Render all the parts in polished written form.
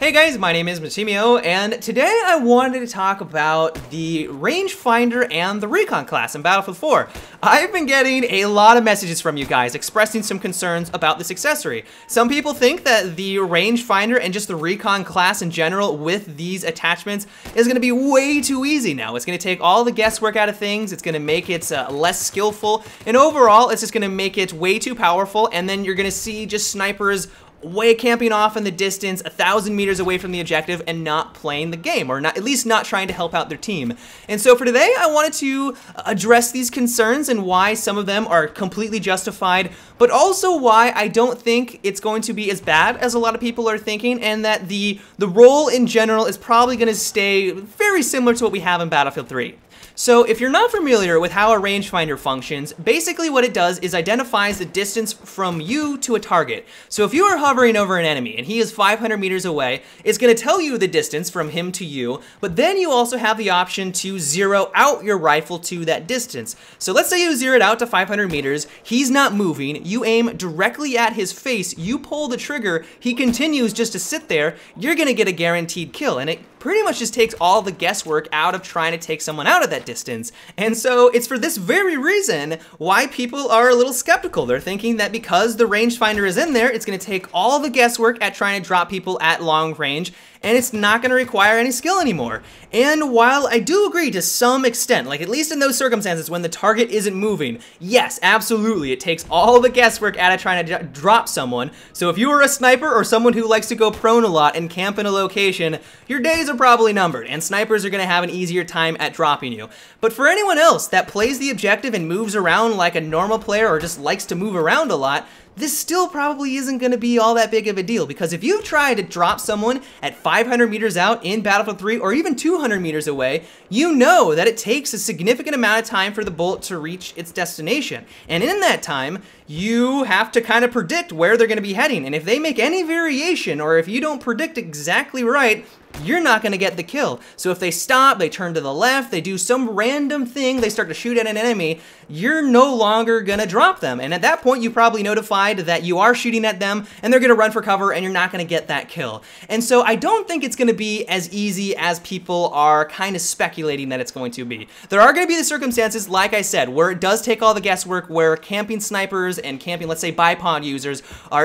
Hey guys, my name is Machimio, and today I wanted to talk about the rangefinder and the recon class in Battlefield 4. I've been getting a lot of messages from you guys expressing some concerns about this accessory. Some people think that the rangefinder and just the recon class in general with these attachments is going to be way too easy now. It's going to take all the guesswork out of things, it's going to make it less skillful, and overall it's just going to make it way too powerful, and then you're going to see just snipers way camping off in the distance 1,000 meters away from the objective and not playing the game, or not, at least not trying to help out their team. And so for today, I wanted to address these concerns and why some of them are completely justified, but also why I don't think it's going to be as bad as a lot of people are thinking, and that the role in general is probably going to stay very similar to what we have in Battlefield 3. So if you're not familiar with how a rangefinder functions, basically what it does is identifies the distance from you to a target. So if you are hovering over an enemy and he is 500 meters away, it's going to tell you the distance from him to you, but then you also have the option to zero out your rifle to that distance. So let's say you zero it out to 500 meters, he's not moving, you aim directly at his face, you pull the trigger, he continues just to sit there, you're going to get a guaranteed kill, and it pretty much just takes all the guesswork out of trying to take someone out of that distance. And so it's for this very reason why people are a little skeptical. They're thinking that because the rangefinder is in there, it's going to take all the guesswork at trying to drop people at long range, and it's not going to require any skill anymore. And while I do agree to some extent, like at least in those circumstances when the target isn't moving, yes, absolutely, it takes all the guesswork out of trying to drop someone. So if you are a sniper or someone who likes to go prone a lot and camp in a location, your days are probably numbered, and snipers are going to have an easier time at dropping you. But for anyone else that plays the objective and moves around like a normal player or just likes to move around a lot, this still probably isn't going to be all that big of a deal, because if you try to drop someone at 500 meters out in Battlefield 3 or even 200 meters away, you know that it takes a significant amount of time for the bullet to reach its destination. And in that time, you have to kind of predict where they're going to be heading. And if they make any variation, or if you don't predict exactly right, you're not going to get the kill. So if they stop, they turn to the left, they do some random thing, they start to shoot at an enemy, you're no longer going to drop them. And at that point, you probably notified that you are shooting at them and they're going to run for cover and you're not going to get that kill. And so I don't think it's going to be as easy as people are kind of speculating that it's going to be. There are going to be the circumstances, like I said, where it does take all the guesswork, where camping snipers and camping, let's say, bipod users,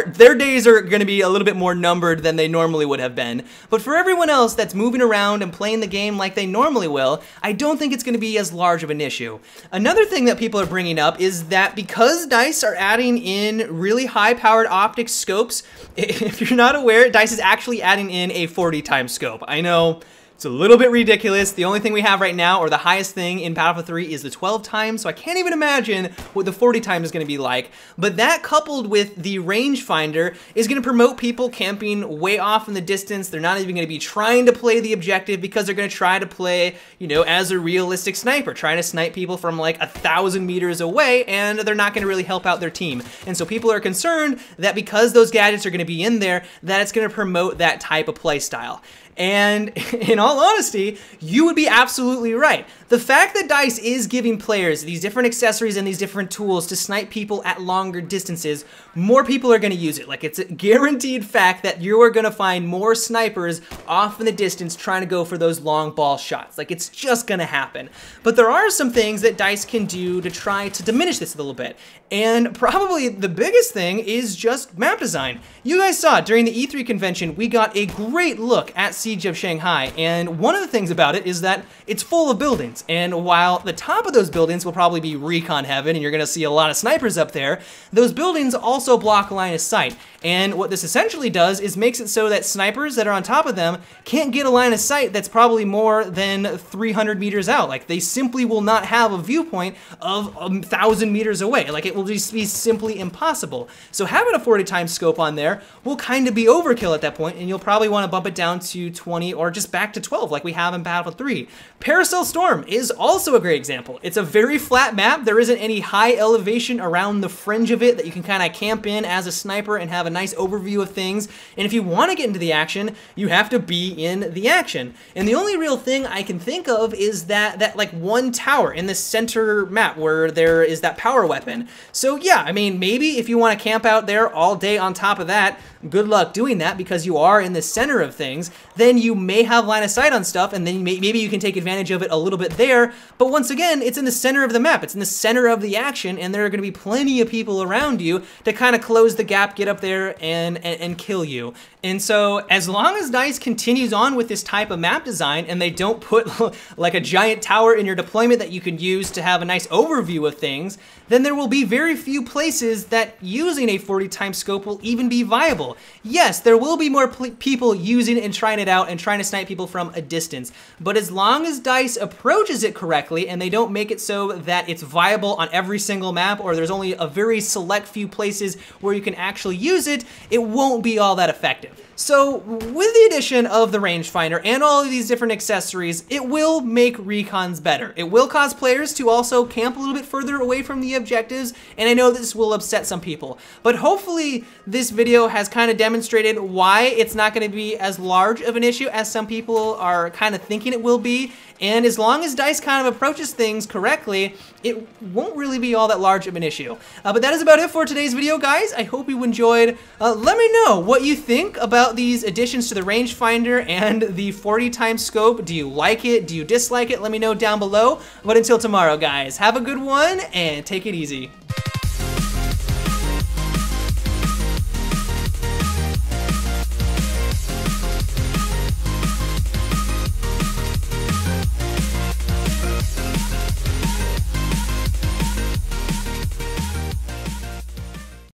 their days are going to be a little bit more numbered than they normally would have been. But for everyone else that's moving around and playing the game like they normally will, I don't think it's going to be as large of an issue. Another thing that people are bringing up is that because DICE are adding in really high-powered optics scopes, if you're not aware, DICE is actually adding in a 40x scope. I know it's a little bit ridiculous. The only thing we have right now, or the highest thing in Battlefield 3, is the 12x, so I can't even imagine what the 40x is going to be like. But that, coupled with the rangefinder, is going to promote people camping way off in the distance. They're not even going to be trying to play the objective, because they're going to try to play, you know, as a realistic sniper, trying to snipe people from like 1,000 meters away, and they're not going to really help out their team. And so people are concerned that because those gadgets are going to be in there, that it's going to promote that type of play style. And in all honesty, you would be absolutely right. The fact that DICE is giving players these different accessories and these different tools to snipe people at longer distances, more people are going to use it. Like, it's a guaranteed fact that you are going to find more snipers off in the distance trying to go for those long ball shots. Like, it's just going to happen. But there are some things that DICE can do to try to diminish this a little bit. And probably the biggest thing is just map design. You guys saw during the E3 convention, we got a great look at Siege of Shanghai, and one of the things about it is that it's full of buildings, and while the top of those buildings will probably be recon heaven and you're gonna see a lot of snipers up there, those buildings also block line of sight. And what this essentially does is makes it so that snipers that are on top of them can't get a line of sight that's probably more than 300 meters out. Like, they simply will not have a viewpoint of 1,000 meters away. Like, it will just be simply impossible. So having a 40x scope on there will kind of be overkill at that point, and you'll probably want to bump it down to 20 or just back to 12 like we have in Battlefield 3. Paracel Storm is also a great example. It's a very flat map. There isn't any high elevation around the fringe of it that you can kind of camp in as a sniper and have a nice overview of things. And if you want to get into the action, you have to be in the action. And the only real thing I can think of is that like one tower in the center map where there is that power weapon. So yeah, I mean, maybe if you want to camp out there all day on top of that, good luck doing that because you are in the center of things. Then you may have line of sight on stuff, and then maybe you can take advantage of it a little bit there. But once again, it's in the center of the map. It's in the center of the action, and there are going to be plenty of people around you to kind of close the gap, get up there, and kill you. And so as long as DICE continues on with this type of map design and they don't put like a giant tower in your deployment that you can use to have a nice overview of things, then there will be very few places that using a 40 times scope will even be viable. Yes, there will be more people using it and trying it out and trying to snipe people from a distance, but as long as DICE approaches it correctly and they don't make it so that it's viable on every single map or there's only a very select few places where you can actually use it, it won't be all that effective. So with the addition of the rangefinder and all of these different accessories, it will make recons better. It will cause players to also camp a little bit further away from the objectives, and I know this will upset some people. But hopefully this video has kind of demonstrated why it's not going to be as large of an issue as some people are kind of thinking it will be. And as long as DICE kind of approaches things correctly, it won't really be all that large of an issue. But that is about it for today's video, guys. I hope you enjoyed. Let me know what you think about these additions to the rangefinder and the 40 times scope. Do you like it? Do you dislike it? Let me know down below. But until tomorrow, guys, have a good one and take it easy.